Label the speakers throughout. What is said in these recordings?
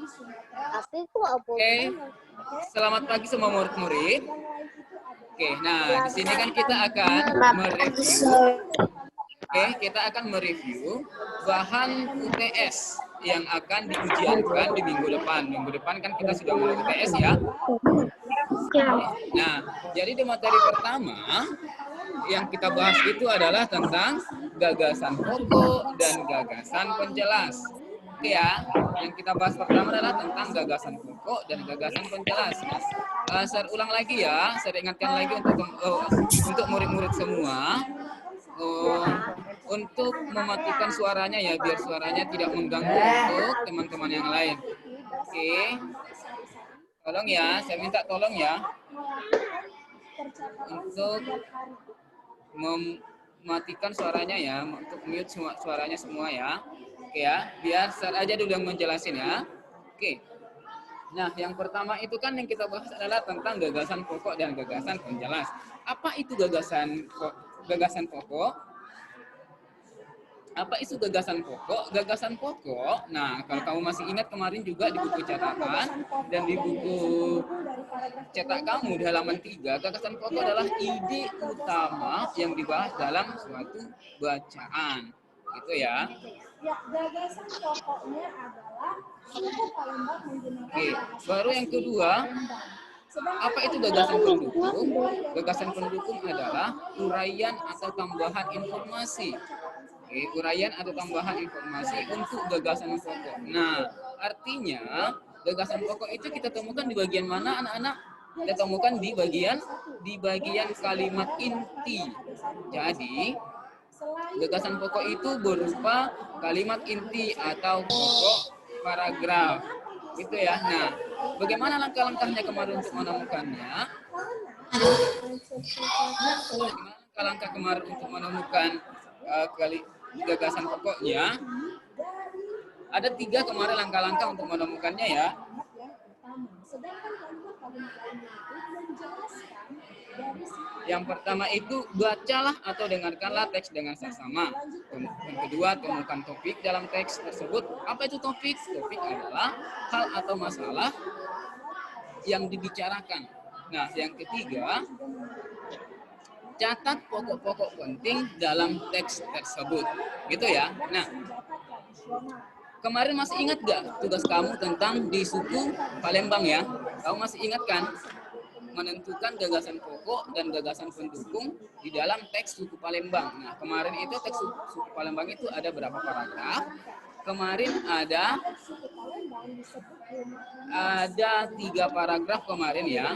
Speaker 1: Oke, selamat pagi semua murid-murid. Oke, nah di sini kan kita akan mereview. Oke, kita akan mereview bahan UTS yang akan diujiankan di minggu depan. Minggu depan kan kita sudah mulai UTS ya. Nah, jadi di materi pertama yang kita bahas itu adalah tentang gagasan pokok dan gagasan penjelas. Oke ya, yang kita bahas pertama adalah tentang gagasan pokok dan gagasan penjelas. Saya ulang lagi ya, saya ingatkan lagi untuk murid-murid semua. Untuk mematikan suaranya ya, biar suaranya tidak mengganggu untuk teman-teman yang lain. Oke, tolong ya, saya minta tolong ya untuk mematikan suaranya ya, untuk mute suaranya semua ya. Oke ya, biar saya aja dulu yang menjelasin ya. Oke. Nah, yang pertama itu kan yang kita bahas adalah tentang gagasan pokok dan gagasan penjelas. Apa itu gagasan pokok? Apa itu gagasan pokok? Gagasan pokok, nah kalau kamu masih ingat kemarin juga di buku catatan dan di buku cetak kamu di halaman 3, gagasan pokok adalah ide utama yang dibahas dalam suatu bacaan. Gitu ya.
Speaker 2: Gagasan pokoknya adalah suku Palembang menggunakan
Speaker 1: baru yang kedua, apa itu gagasan pendukung? Gagasan pendukung adalah uraian atau tambahan informasi. Uraian atau tambahan informasi untuk gagasan pokok. Nah, artinya gagasan pokok itu kita temukan di bagian mana, anak-anak? Kita temukan di bagian kalimat inti. Jadi, gagasan pokok itu berupa kalimat inti atau pokok paragraf. Gitu ya. Nah, bagaimana langkah-langkahnya kemarin untuk menemukannya? Langkah-langkah kemarin untuk menemukan gagasan pokoknya? Ada 3 kemarin langkah-langkah untuk menemukannya ya. Yang pertama itu bacalah atau dengarkanlah teks dengan seksama. Yang kedua, temukan topik dalam teks tersebut. Apa itu topik? Topik adalah hal atau masalah yang dibicarakan. Nah, yang ketiga, catat pokok-pokok penting dalam teks tersebut. Gitu ya. Nah, kemarin masih ingat gak tugas kamu tentang di suku Palembang ya? Kamu masih ingat kan? Menentukan gagasan pokok dan gagasan pendukung di dalam teks suku Palembang. Nah, kemarin itu teks suku Palembang itu ada berapa paragraf? Kemarin ada 3 paragraf kemarin ya.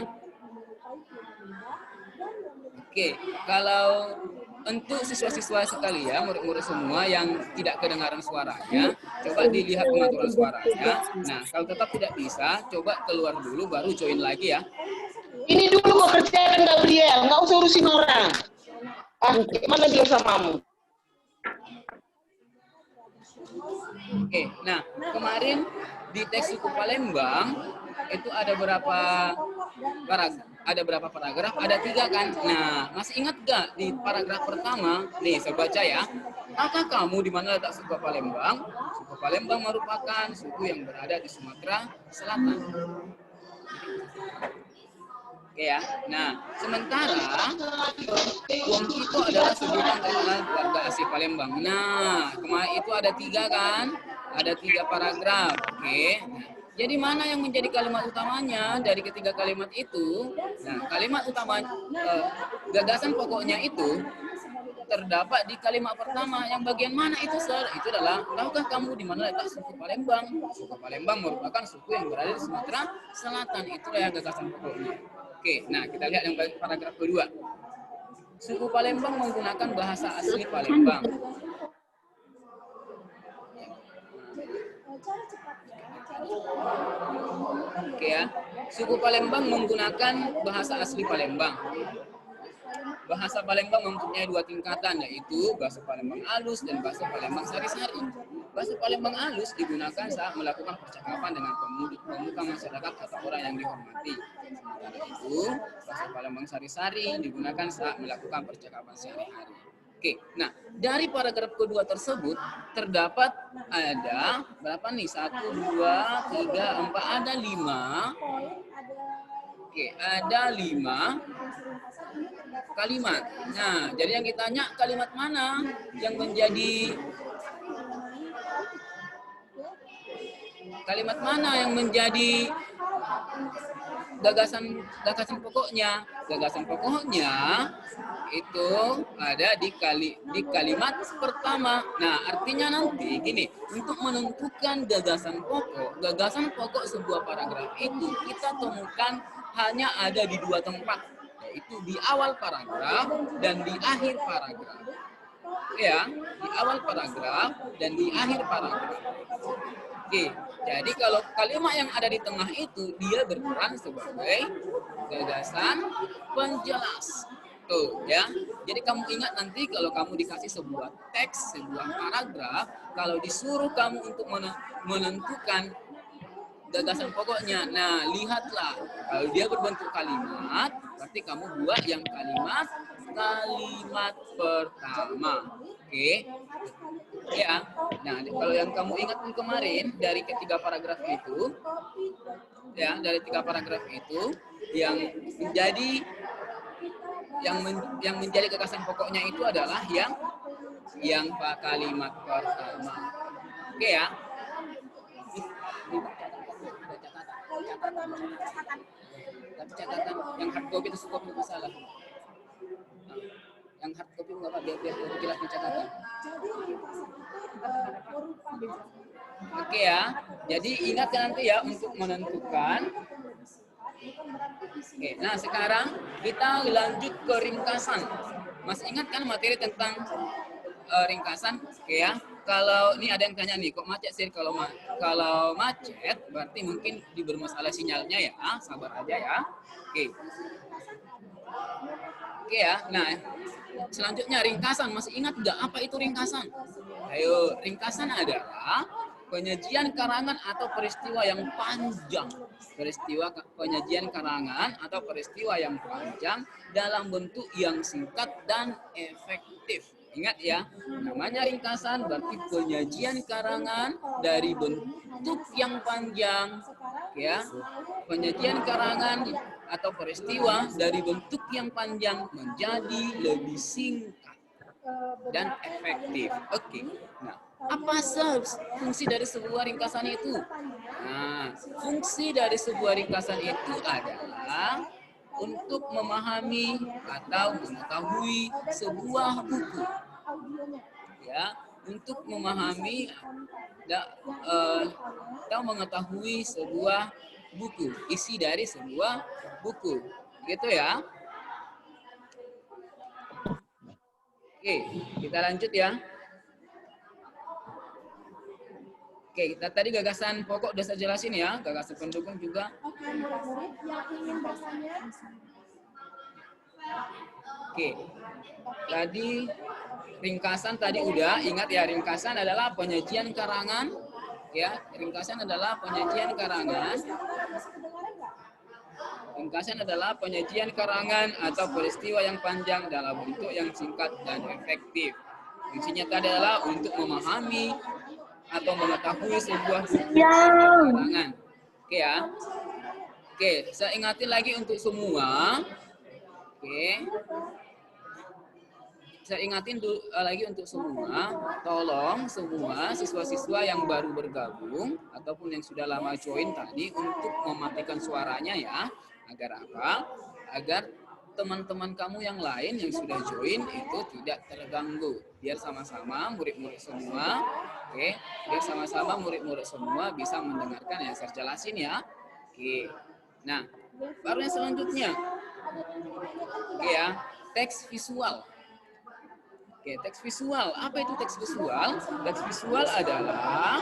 Speaker 1: Oke, kalau untuk siswa-siswa sekali ya, murid-murid semua yang tidak kedengaran suaranya, coba dilihat pengaturan suaranya. Nah, kalau tetap tidak bisa, coba keluar dulu baru join lagi ya.
Speaker 3: Ini dulu mau kerjakan Gabriel, nggak usah urusin orang. Mana bilang samamu?
Speaker 1: Oke, nah kemarin di teks suku Palembang itu ada berapa paragraf? Ada 3 kan? Nah, masih ingat gak di paragraf pertama? Nih, saya baca ya. Apakah kamu di mana letak suku Palembang? Suku Palembang merupakan suku yang berada di Sumatera Selatan. Oke ya. Nah, sementara Wong itu adalah sebutan terkenal warga asli Palembang. Nah, kemarin itu ada 3 kan? Ada 3 paragraf. Oke. Nah, jadi mana yang menjadi kalimat utamanya dari ketiga kalimat itu? Nah, kalimat utama gagasan pokoknya itu terdapat di kalimat pertama. Yang bagian mana itu, Sir? Itu adalah, tahukah kamu di mana letak suku Palembang? Suku Palembang merupakan suku yang berada di Sumatera Selatan. Itulah yang gagasan pokoknya. Oke, nah kita lihat yang paragraf kedua. Suku Palembang menggunakan bahasa asli Palembang. Oke ya, suku Palembang menggunakan bahasa asli Palembang. Bahasa Palembang mempunyai 2 tingkatan, yaitu bahasa Palembang halus dan bahasa Palembang sari-sari. Bahasa Palembang halus digunakan saat melakukan percakapan dengan pemuka masyarakat atau orang yang dihormati. Sementara itu, bahasa Palembang sari-sari digunakan saat melakukan percakapan sehari-hari. Oke, nah dari paragraf kedua tersebut terdapat ada berapa nih? 1, 2, 3, 4, ada 5.
Speaker 2: Poin ada
Speaker 1: Oke, ada 5
Speaker 2: fungsi ringkasan ini terdapat
Speaker 1: kalimat. Nah, jadi yang ditanya kalimat mana yang menjadi
Speaker 2: mengenai topik.
Speaker 1: kalimat mana yang menjadi gagasan pokoknya? Gagasan pokoknya itu ada di kalimat pertama. Nah, artinya nanti gini, untuk menentukan gagasan pokok sebuah paragraf itu kita temukan hanya ada di 2 tempat, yaitu di awal paragraf dan di akhir paragraf. Ya, di awal paragraf dan di akhir paragraf. Oke, jadi kalau kalimat yang ada di tengah itu dia berperan sebagai gagasan penjelas. Tuh, ya. Jadi kamu ingat nanti kalau kamu dikasih sebuah teks, sebuah paragraf, kalau disuruh kamu untuk menentukan gagasan pokoknya. Nah, lihatlah kalau dia berbentuk kalimat, berarti kamu buat yang kalimat pertama. Oke. Ya. Nah, kalau yang kamu ingat kemarin dari ketiga paragraf itu, ya, dari 3 paragraf itu yang menjadi gagasan pokoknya itu adalah yang kalimat pertama. Oke ya. Tapi catatan yang hard copy itu cukup masalah. Nah, yang hard copy nggak apa biar jelas catatan. Oke ya. Jadi ingatkan nanti ya untuk menentukan. Oke, nah sekarang kita lanjut ke ringkasan. Masih ingat kan materi tentang ringkasan? Oke ya. Kalau ini ada yang tanya nih, kok macet sih? Kalau macet berarti mungkin di bermasalah sinyalnya ya. Sabar aja ya. Oke. Oke ya. Nah, selanjutnya ringkasan. Masih ingat nggak apa itu ringkasan? Ayo, ringkasan adalah penyajian karangan atau peristiwa yang panjang. Penyajian karangan atau peristiwa yang panjang dalam bentuk yang singkat dan efektif. Ingat ya, namanya ringkasan berarti penyajian karangan dari bentuk yang panjang. Ya, penyajian karangan atau peristiwa dari bentuk yang panjang menjadi lebih singkat dan efektif. Oke. Nah, apa fungsi dari sebuah ringkasan itu? Nah, fungsi dari sebuah ringkasan itu adalah untuk memahami atau mengetahui sebuah buku. Ya, untuk memahami atau mengetahui sebuah buku, isi dari sebuah buku. Gitu ya. Oke, kita lanjut ya. Oke, kita tadi gagasan pokok udah saya jelasin ya, gagasan pendukung juga.
Speaker 2: Oke, murid-murid yang ingin bertanya.
Speaker 1: Oke, tadi ringkasan tadi udah, ingat ya, ringkasan adalah penyajian karangan. Ya, ringkasan adalah penyajian karangan. Ringkasan adalah penyajian karangan atau peristiwa yang panjang dalam bentuk yang singkat dan efektif. Fungsinya tadi adalah untuk memahami atau mengetahui sebuah karangan. Oke ya. Oke, saya ingatin lagi untuk semua. Oke. Saya ingatin lagi untuk semua, tolong semua siswa-siswa yang baru bergabung ataupun yang sudah lama join tadi untuk mematikan suaranya ya. Agar apa? Agar teman-teman kamu yang lain yang sudah join itu tidak terganggu. Biar sama-sama murid-murid semua, oke, biar sama-sama murid-murid semua bisa mendengarkan yang saya jelasin ya. Oke. Nah, baru yang selanjutnya. Oke ya, teks visual. Oke, teks visual. Apa itu teks visual? Teks visual adalah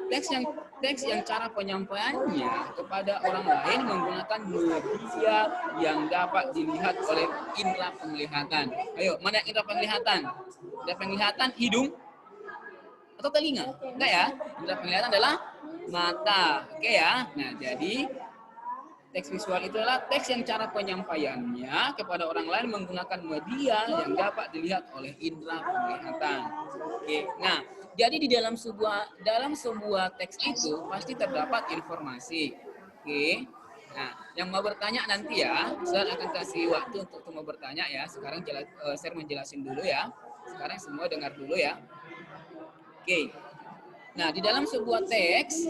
Speaker 1: teks yang cara penyampaiannya kepada orang lain menggunakan media yang dapat dilihat oleh indera penglihatan. Ayo, mana indera penglihatan? Indera penglihatan hidung atau telinga? Enggak ya? Indera penglihatan adalah mata. Oke ya. Nah, jadi Teks visual itu adalah teks yang cara penyampaiannya kepada orang lain menggunakan media yang dapat dilihat oleh indera penglihatan. Oke. Nah, jadi di dalam sebuah teks itu pasti terdapat informasi. Oke. Nah, yang mau bertanya nanti ya, saya akan kasih waktu untuk mau bertanya ya. Sekarang saya menjelasin dulu ya. Sekarang semua dengar dulu ya. Oke. Nah, di dalam sebuah teks,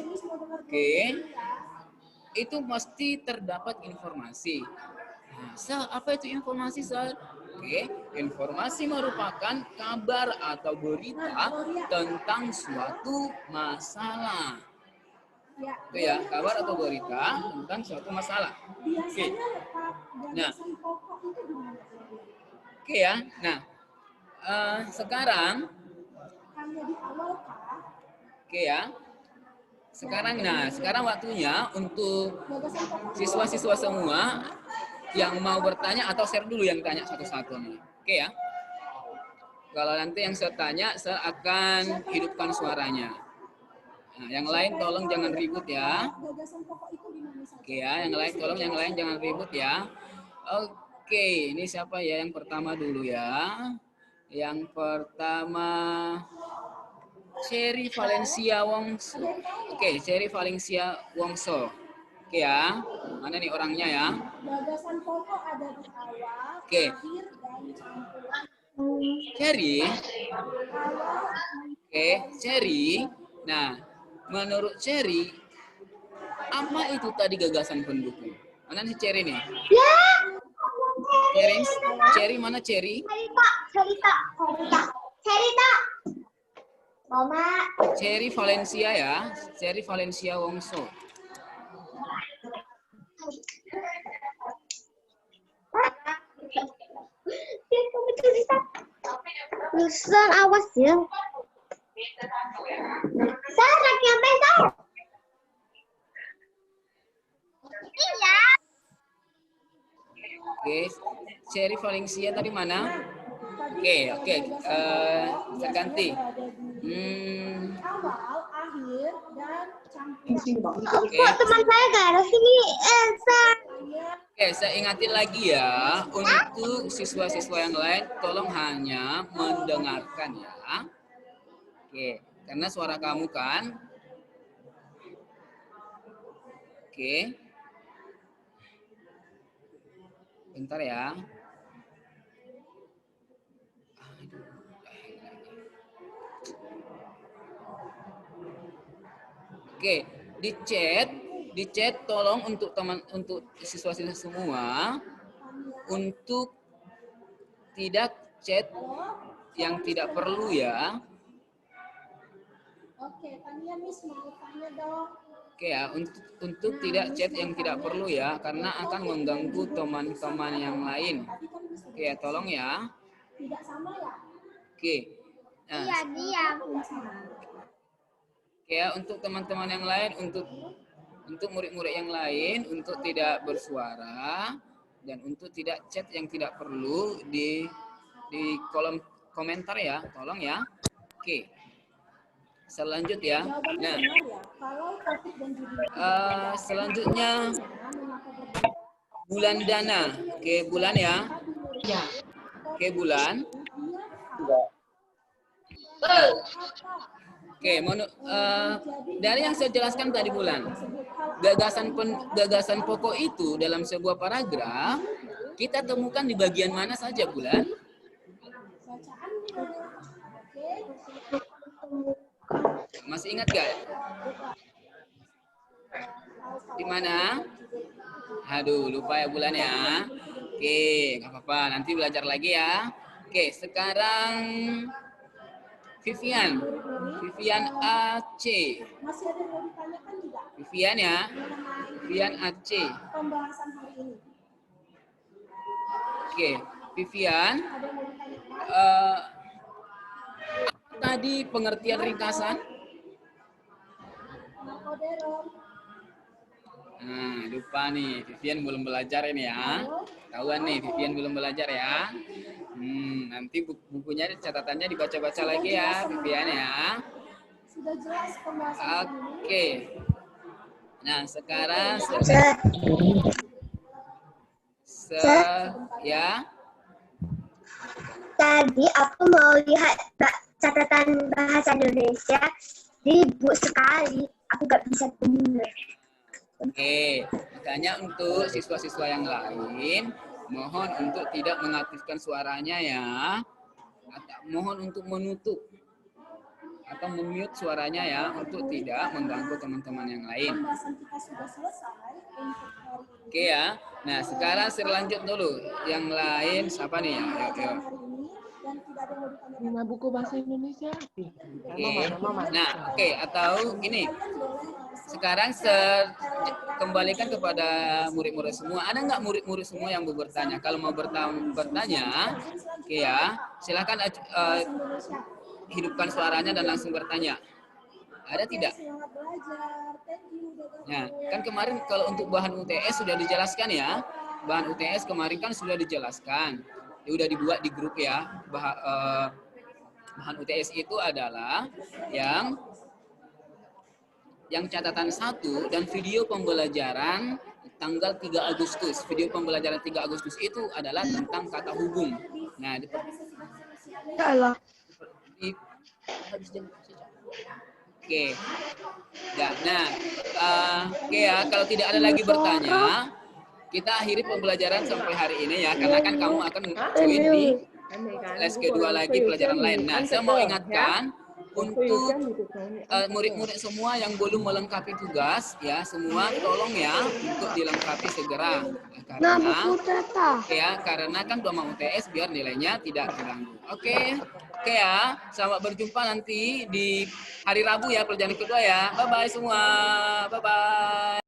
Speaker 1: oke, itu pasti terdapat informasi. Nah, apa itu informasi, Sal? Oke, informasi merupakan kabar atau berita tentang suatu masalah. Itu ya, kabar atau berita tentang suatu masalah. Oke. Nah, oke ya. Nah, sekarang, oke ya. Sekarang waktunya untuk siswa-siswa semua yang mau bertanya atau share dulu yang tanya satu-satu nih. Oke ya. Kalau nanti yang saya tanya, saya akan hidupkan suaranya. Nah, yang lain tolong jangan ribut ya. Oke ya, yang lain jangan ribut ya. Oke, ini siapa ya yang pertama dulu ya? Yang pertama Cherry Valencia Wongso. Oke, Cherry Valencia Wongso. Oke ya, mana nih orangnya ya?
Speaker 2: Gagasan pokok ada di awal,
Speaker 1: Oke.
Speaker 2: akhir, dan campuran.
Speaker 1: Cherry. Oke, Cherry. Nah, menurut Cherry, apa itu tadi gagasan pendukung? Mana si Cherry nih? Cherry mana Cherry?
Speaker 4: Cerita. Mama.
Speaker 1: Cherry Valencia ya, Cherry Valencia Wongso.
Speaker 4: Lusan awas ya. Saya siapa itu? Iya.
Speaker 1: Oke, Cherry Valencia tadi mana? Oke, saya ganti.
Speaker 2: Awal, akhir, dan campuran.
Speaker 1: Oke.
Speaker 4: Kok teman saya gak ada sini? Elsa.
Speaker 1: Oke, saya ingatin lagi ya, untuk siswa-siswa yang lain, tolong hanya mendengarkan ya. Oke, karena suara kamu kan. Oke. Bentar ya. Oke, di chat tolong untuk siswa-siswa semua untuk tidak chat yang tidak perlu ya.
Speaker 2: Oke, Tania Miss mau tanya dong.
Speaker 1: Oke ya, untuk tidak chat yang tidak perlu ya, karena akan mengganggu teman-teman yang lain. Oke ya, tolong ya.
Speaker 2: Tidak sama ya?
Speaker 1: Oke. Nah,
Speaker 4: Iya, diam.
Speaker 1: oke ya, untuk teman-teman yang lain, untuk murid-murid yang lain, untuk tidak bersuara dan untuk tidak chat yang tidak perlu di kolom komentar ya, tolong ya. Oke. Selanjut ya. Nah, selanjutnya bulan dana. Oke, bulan ya. Oke, bulan. Oke, dari yang saya jelaskan tadi bulan, gagasan pokok itu dalam sebuah paragraf kita temukan di bagian mana saja bulan? Masih ingat gak? Di mana? Aduh, lupa ya bulan ya. Oke, nggak apa-apa. Nanti belajar lagi ya. Oke, sekarang Vivian AC.
Speaker 2: Masih ada yang mau ditanyakan juga?
Speaker 1: Vivian ya. Vivian AC.
Speaker 2: Pembahasan hari ini.
Speaker 1: Oke, Vivian.
Speaker 2: Ada yang mau ditanyakan?
Speaker 1: Tadi pengertian ringkasan. Nah, lupa nih, Vivian belum belajar ini ya. Tahuan nih, Vivian belum belajar ya. Nanti bukunya, catatannya dibaca-baca lagi ya, Vivian ya.
Speaker 2: Sudah jelas pembahasan hari ini?
Speaker 1: Oke. Nah, sekarang ya.
Speaker 4: Tadi aku mau lihat catatan bahasa Indonesia di buku sekali. Aku gak bisa bener.
Speaker 1: Oke, makanya untuk siswa-siswa yang lain, mohon untuk tidak mengaktifkan suaranya ya. Mohon untuk menutup atau memute suaranya ya, untuk tidak mengganggu teman-teman yang lain.
Speaker 2: Pembahasan kita sudah selesai untuk hari ini.
Speaker 1: Oke ya. Nah, sekarang selanjut dulu. Yang lain siapa nih ya? Yuk, yuk.
Speaker 2: Hari ini dan tidak ada yang mau ditanyakan.
Speaker 3: Lima buku bahasa Indonesia.
Speaker 1: Oke. Nah, oke, atau ini. Sekarang kembalikan kepada murid-murid semua. Ada nggak murid-murid semua yang mau bertanya? Kalau mau bertanya, oke ya, silakan hidupkan suaranya dan langsung bertanya. Ada tidak?
Speaker 2: Semangat belajar. Thank you.
Speaker 1: Nah, kan kemarin kalau untuk bahan UTS sudah dijelaskan ya. Bahan UTS kemarin kan sudah dijelaskan. Ya udah dibuat di grup ya. Bahan UTS itu adalah yang catatan 1 dan video pembelajaran tanggal 3 Agustus. Video pembelajaran 3 Agustus itu adalah tentang kata hubung. Nah, oke. Ya, nah, oke ya, kalau tidak ada lagi bertanya, kita akhiri pembelajaran sampai hari ini ya, karena kan kamu akan join di les kedua lagi pelajaran lain. Nah, saya mau ingatkan untuk murid-murid semua yang belum melengkapi tugas ya, semua tolong ya untuk dilengkapi segera ya, karena kan udah mau UTS biar nilainya tidak terganggu. Oke ya, selamat berjumpa nanti di hari Rabu ya, pelajaran kedua ya. Bye bye semua, bye bye.